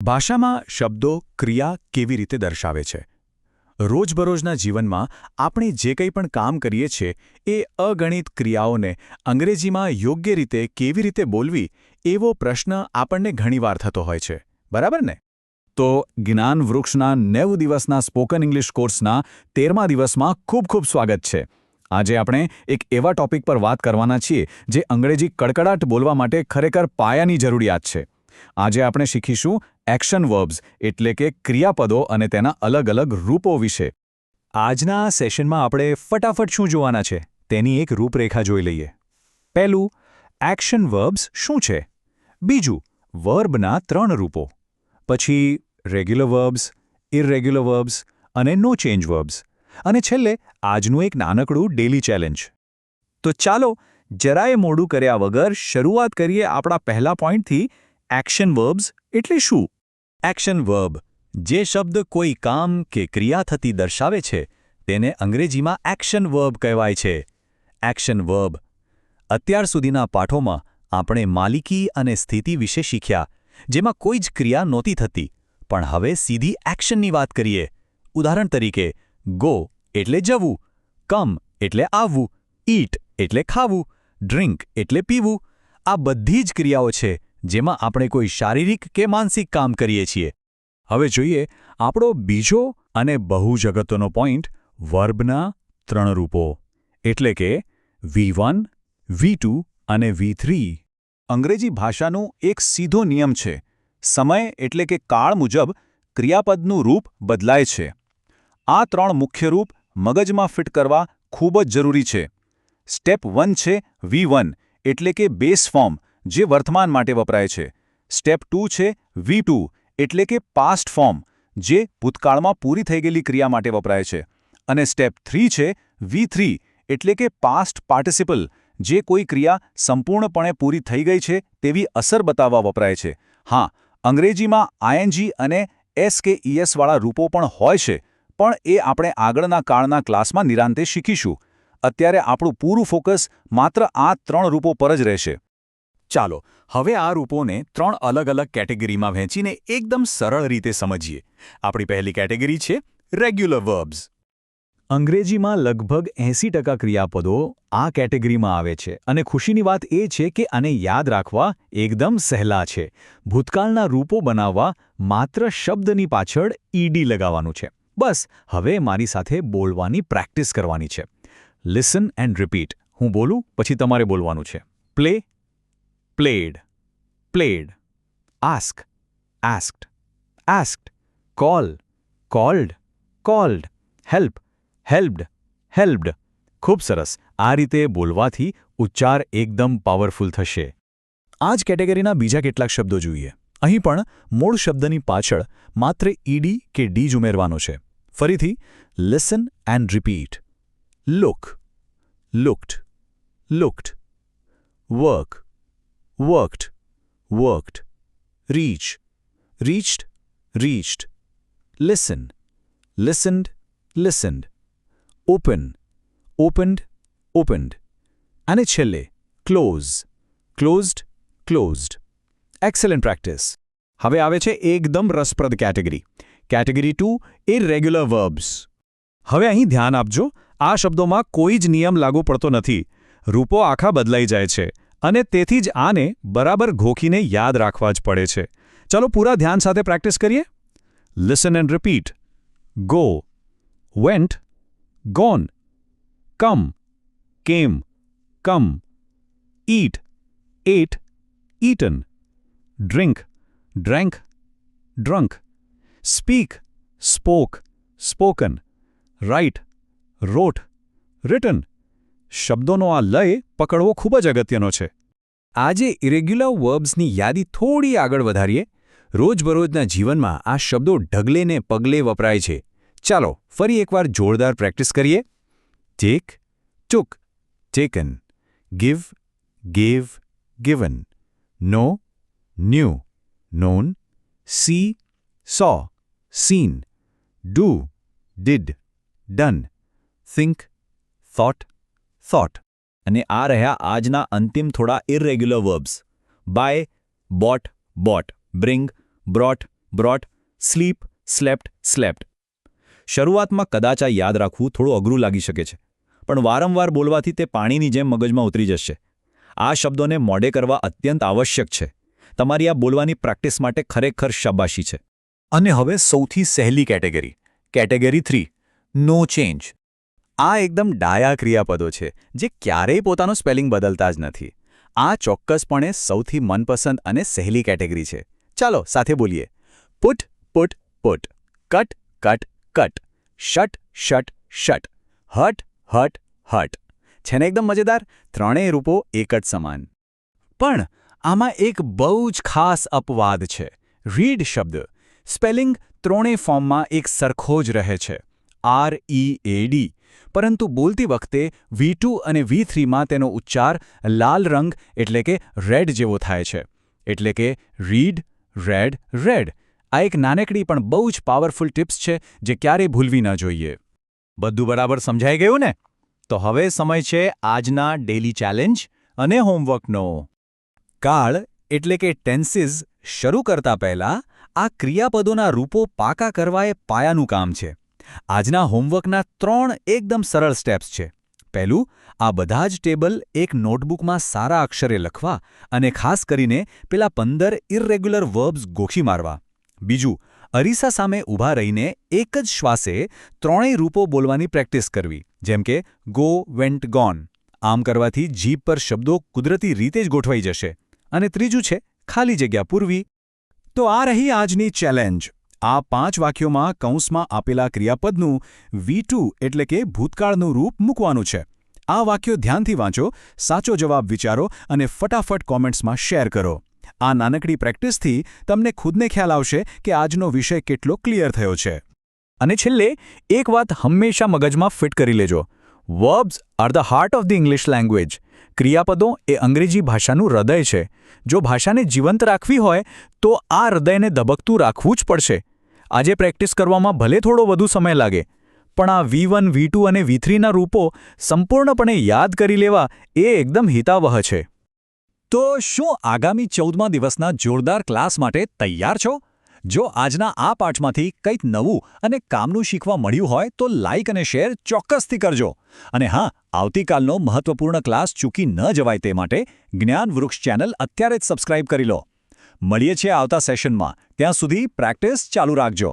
ભાષામાં શબ્દો ક્રિયા કેવી રીતે દર્શાવે છે? રોજબરોજના જીવનમાં આપણે જે કંઈ પણ કામ કરીએ છીએ એ અગણિત ક્રિયાઓને અંગ્રેજીમાં યોગ્ય રીતે કેવી રીતે બોલવી એવો પ્રશ્ન આપણને ઘણીવાર થતો હોય છે, બરાબર ને? તો જ્ઞાન વૃક્ષના 90 દિવસના સ્પોકન ઇંગ્લિશ કોર્સના 13મા દિવસમાં ખૂબ ખૂબ સ્વાગત છે. આજે આપણે એક એવા ટોપિક પર વાત કરવાના છીએ જે અંગ્રેજી કડકડાટ બોલવા માટે ખરેખર પાયાની જરૂરિયાત છે. આજે આપણે શીખીશું એક્શન વર્બ્સ એટલે કે ક્રિયાપદો અને તેના અલગ અલગ રૂપો વિશે. આજના આ સેશનમાં આપણે ફટાફટ શું જોવાના છે તેની એક રૂપરેખા જોઈ લઈએ. પહેલું, એક્શન વર્બ્સ શું છે? બીજું, વર્બના 3 રૂપો. પછી રેગ્યુલર વર્બ્સ, ઇરરેગ્યુલર વર્બ્સ અને નો ચેન્જ વર્બ્સ. અને છેલ્લે આજનું એક નાનકડું ડેલી ચેલેન્જ. તો ચાલો જરાય મોડું કર્યા વગર શરૂઆત કરીએ આપણા પહેલા પોઈન્ટથી. એક્શન વર્બ્સ એટલે શું? એક્શન વર્બ જે શબ્દ કોઈ કામ કે ક્રિયા થતી દર્શાવે છે તેને અંગ્રેજીમાં એક્શન વર્બ કહેવાય છે. Action verb. અત્યાર સુધીના પાઠોમાં આપણે માલિકી અને સ્થિતિ વિશે શીખ્યા, જેમાં કોઈ જ ક્રિયા નહોતી થતી, પણ હવે સીધી એક્શનની વાત કરીએ. ઉદાહરણ તરીકે, ગો એટલે જવું, કમ એટલે આવવું, ઈટ એટલે ખાવું, ડ્રિંક એટલે પીવું. આ બધી જ ક્રિયાઓ છે જેમાં આપણે કોઈ શારીરિક કે માનસિક કામ કરીએ છીએ. હવે જોઈએ આપણો બીજો અને બહુ જ અગત્યનો પોઈન્ટ, વર્બના 3 રૂપો એટલે કે V1, V2 અને V3. અંગ્રેજી ભાષાનું એક સીધો નિયમ છે, સમય એટલે કે કાળ મુજબ ક્રિયાપદનું રૂપ બદલાય છે. આ 3 મુખ્ય રૂપ મગજમાં ફિટ કરવા ખૂબ જ જરૂરી છે. સ્ટેપ 1 છે V1 એટલે કે બેઝ ફોર્મ, જે વર્તમાન માટે વપરાય છે. સ્ટેપ 2 છે V2 એટલે કે પાસ્ટ ફોર્મ, જે ભૂતકાળમાં પૂરી થઈ ગયેલી ક્રિયા માટે વપરાય છે. અને સ્ટેપ 3 છે V3 એટલે કે પાસ્ટ પાર્ટિસિપલ, જે કોઈ ક્રિયા સંપૂર્ણપણે પૂરી થઈ ગઈ છે તેવી અસર બતાવવા વપરાય છે. હા, અંગ્રેજીમાં ING અને S કે ES વાળા રૂપો પણ હોય છે, પણ એ આપણે આગળના કાળના ક્લાસમાં નિરાંતે શીખીશું. અત્યારે આપણું પૂરું ફોકસ માત્ર આ 3 રૂપો પર જ રહેશે. ચાલો હવે આ રૂપોને 3 અલગ અલગ કેટેગરીમાં વહેંચીને એકદમ સરળ રીતે સમજીએ. આપણી પહેલી કેટેગરી છે રેગ્યુલર વર્બ્સ. અંગ્રેજીમાં લગભગ 80% ક્રિયાપદો આ કેટેગરીમાં આવે છે, અને ખુશીની વાત એ છે કે આને યાદ રાખવા એકદમ સહેલા છે. ભૂતકાળના રૂપો બનાવવા માત્ર શબ્દની પાછળ ED લગાવવાનું છે. બસ હવે મારી સાથે બોલવાની પ્રેક્ટિસ કરવાની છે. Listen and repeat. હું બોલું પછી તમારે બોલવાનું છે. Play, played, played. Ask, asked, asked. Call, called, called. Help, helped, helped. ખૂબ સરસ. આ રીતે બોલવાથી ઉચ્ચાર એકદમ પાવરફુલ થશે. આ જ કેટેગરીના બીજા કેટલાક શબ્દો જોઈએ. અહીં પણ મૂળ શબ્દની પાછળ માત્ર ED કે D જ ઉમેરવાનો છે. ફરીથી listen and repeat. Look, looked, looked. Work, worked, worked. Reach, reached, reached. Listen, listened, listened. Open, opened, opened. અને છેલ્લે close, closed, closed. Excellent practice. હવે આવે છે એકદમ રસપ્રદ કેટેગરી. Category 2, ઇરરેગ્યુલર verbs. હવે અહીં ધ્યાન આપજો, આ શબ્દોમાં કોઈ જ નિયમ લાગુ પડતો નથી. રૂપો આખા બદલાઈ જાય છે. અને તેથી જ આને બરાબર ઘોખીને યાદ રાખવા જ પડે છે. ચાલો પૂરા ધ્યાન સાથે પ્રેક્ટિસ કરીએ. Listen and repeat. Go, went, gone. Come, came, come. Eat, ate, eaten. Drink, drank, drunk. Speak, spoke, spoken. Write, wrote, written. શબ્દોનો આ લય પકડવો ખૂબ જ અગત્યનો છે. આજે ઇરેગ્યુલર વર્બ્સની યાદી થોડી આગળ વધારીએ. રોજબરોજના જીવનમાં આ શબ્દો ઢગલે ને પગલે વપરાય છે. ચાલો ફરી એકવાર જોરદાર પ્રેક્ટિસ કરીએ. Take, took, taken. Give, gave, given. Know, knew, known. See, saw, seen. Do, did, done. Think, thought, thought. અને આ રહ્યા આજના અંતિમ થોડા irregular verbs. Buy, bought, bought. Bring, brought, brought, sleep, slept, slept. શરૂઆતમાં કદાચ આ યાદ રાખવું થોડું અઘરું લાગી શકે છે, પણ વારંવાર બોલવાથી તે પાણીની જેમ મગજમાં ઉતરી જશે. આ શબ્દોને મોઢે કરવા અત્યંત આવશ્યક છે. તમારી આ બોલવાની પ્રેક્ટિસ માટે ખરેખર શાબાશી છે. અને હવે સૌથી સહેલી કેટેગરી, કેટેગરી 3, નો ચેન્જ. આ એકદમ ડાયા ક્રિયાપદો છે જે ક્યારેય પોતાનું સ્પેલિંગ બદલતા જ નથી. આ ચોક્કસપણે સૌથી મનપસંદ અને સહેલી કેટેગરી છે. ચાલો સાથે બોલીએ. Put, put, put. Cut, cut, cut. Shut, shut, shut. Hurt, hurt, hurt. છે ને એકદમ મજેદાર? ત્રણેય રૂપો એક જ સમાન. પણ આમાં એક બહુ જ ખાસ અપવાદ છે. રીડ શબ્દ. સ્પેલિંગ ત્રણેય ફોર્મમાં એક સરખો જ રહે છે, READ. પરંતુ બોલતી વખતે V2 અને V3માં તેનો ઉચ્ચાર લાલ રંગ એટલે કે રેડ જેવો થાય છે. એટલે કે રીડ, રેડ, રેડ. આ એક નાનકડી પણ બહુ જ પાવરફુલ ટિપ્સ છે જે ક્યારેય ભૂલવી ન જોઈએ. બધું બરાબર સમજાઈ ગયું ને? તો હવે સમય છે આજના ડેલી ચેલેન્જ અને હોમવર્કનો. કાળ એટલે કે ટેન્સીસ શરૂ કરતા પહેલા આ ક્રિયાપદોના રૂપો પાકા કરવા એ પાયાનું કામ છે. આજના હોમવર્કના 3 એકદમ સરળ સ્ટેપ્સ છે. પહેલું, આ બધા જ ટેબલ એક નોટબુકમાં સારા અક્ષરે લખવા અને ખાસ કરીને પેલા 15 ઇર્રેગ્યુલર વર્બ્સ ગોખી મારવા. બીજું, અરીસા સામે ઊભા રહીને એક જ શ્વાસે ત્રણેય રૂપો બોલવાની પ્રેક્ટિસ કરવી, જેમ કે ગો, વેન્ટ, ગોન. આમ કરવાથી જીભ પર શબ્દો કુદરતી રીતે જ ગોઠવાઈ જશે. અને ત્રીજું છે ખાલી જગ્યા પૂરવી. તો આ રહી આજની ચેલેન્જ. આ 5 વાક્યોમાં કૌંસમાં આપેલા ક્રિયાપદનું V2 એટલે કે ભૂતકાળનું રૂપ મૂકવાનું છે. આ વાક્યો ધ્યાનથી વાંચો, સાચો જવાબ વિચારો અને ફટાફટ કોમેન્ટ્સમાં શેર કરો. આ નાનકડી પ્રેક્ટિસથી તમને ખુદને ખ્યાલ આવશે કે આજનો વિષય કેટલો ક્લિયર થયો છે. અને છેલ્લે એક વાત હંમેશા મગજમાં ફિટ કરી લેજો. Verbs are the heart of the English language. ક્રિયાપદો એ અંગ્રેજી ભાષાનું હૃદય છે. જો ભાષાને જીવંત રાખવી હોય તો આ હૃદયને ધબકતું રાખવું જ પડશે. આજે પ્રેક્ટિસ કરવામાં ભલે થોડો વધુ સમય લાગે, પણ આ V1, V2 અને V3ના રૂપો સંપૂર્ણપણે યાદ કરી લેવા એ એકદમ હિતાવહ છે. તો શું આગામી 14મા દિવસના જોરદાર ક્લાસ માટે તૈયાર છો? જો આજના આ પાઠમાંથી કંઈક નવું અને કામનું શીખવા મળ્યું હોય તો લાઇક અને શેર ચોક્કસથી કરજો. અને હા, આવતીકાલનો મહત્વપૂર્ણ ક્લાસ ચૂકી ન જવાય તે માટે જ્ઞાન વૃક્ષ ચેનલ અત્યારે જ સબસ્ક્રાઇબ કરી લો. મળીએ છીએ આવતા સેશનમાં. ત્યાં સુધી પ્રેક્ટિસ ચાલુ રાખજો.